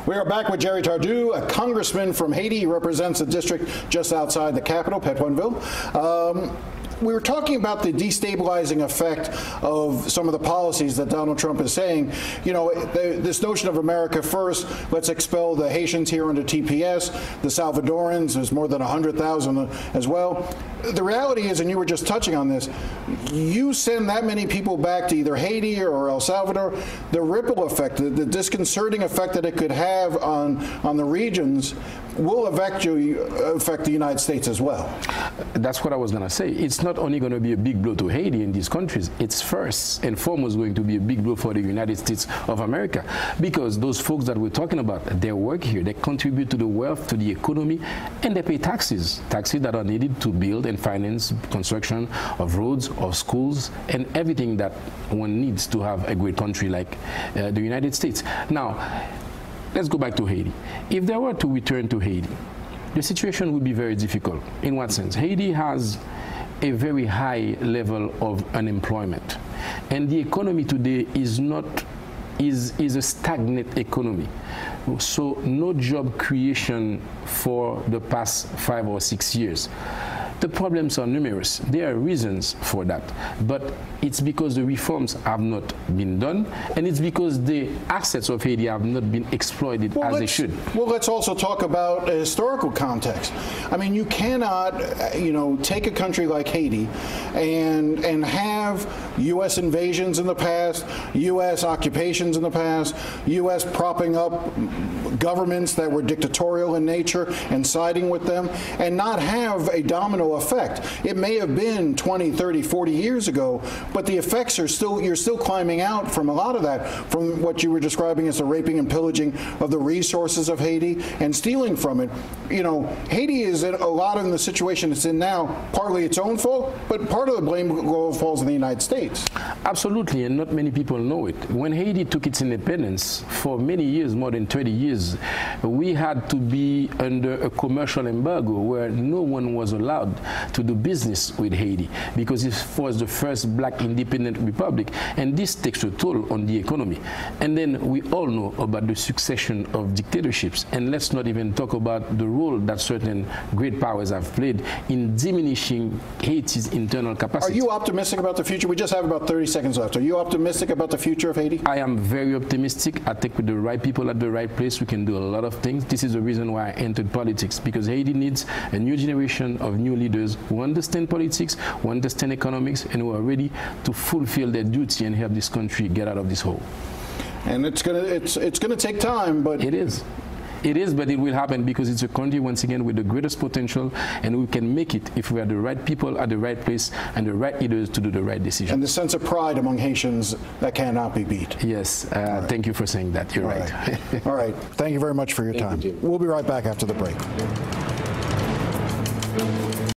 We are back with Jerry Tardieu, a congressman from Haiti. He represents a district just outside the capital, Pétionville. We were talking about the destabilizing effect of some of the policies that Donald Trump is saying. You know, this notion of America first, let's expel the Haitians here under TPS, the Salvadorans, there's more than 100,000 as well. The reality is, and you were just touching on this, you send that many people back to either Haiti or El Salvador, the ripple effect, the disconcerting effect that it could have on the regions will affect the United States as well. That's what I was going to say. It's not only going to be a big blow to Haiti and these countries, it's first and foremost going to be a big blow for the United States of America, because those folks that we're talking about, they work here, they contribute to the wealth, to the economy, and they pay taxes that are needed to build and finance construction of roads, of schools, and everything that one needs to have a great country like the United States. Now, let's go back to Haiti. If they were to return to Haiti, the situation would be very difficult. In what sense? Haiti has a very high level of unemployment, and the economy today is a stagnant economy. So no job creation for the past 5 or 6 years. The problems are numerous. There are reasons for that, but it's because the reforms have not been done, and it's because the assets of Haiti have not been exploited as they should. Well, let's also talk about a historical context. I mean, you cannot, take a country like Haiti and have U.S. invasions in the past, U.S. occupations in the past, U.S. propping up governments that were dictatorial in nature and siding with them, and not have a domino effect. It may have been 20, 30, 40 years ago, but the effects are you're still climbing out from a lot of that, from what you were describing as the raping and pillaging of the resources of Haiti and stealing from it. You know, Haiti is a lot in the situation it's in now, partly its own fault, but part of the blame falls on the United States. Absolutely, and not many people know it. When Haiti took its independence, for many years, more than 30 years, we had to be under a commercial embargo where no one was allowed to do business with Haiti because it was the first black independent republic, and this takes a toll on the economy. And then we all know about the succession of dictatorships, and let's not even talk about the role that certain great powers have played in diminishing Haiti's internal capacity. Are you optimistic about the future? We just have about 30 seconds left. Are you optimistic about the future of Haiti? I am very optimistic. I think with the right people at the right place, we can do a lot of things. This is the reason why I entered politics, because Haiti needs a new generation of new leaders who understand politics, who understand economics, and who are ready to fulfill their duty and help this country get out of this hole. And it's gonna take time, but it is. It is, but it will happen because it's a country, once again, with the greatest potential, and we can make it if we are the right people at the right place and the right leaders to do the right decision. And the sense of pride among Haitians that cannot be beat. Yes, right. Thank you for saying that. You're right. All right. Thank you very much for your time. We'll be right back after the break.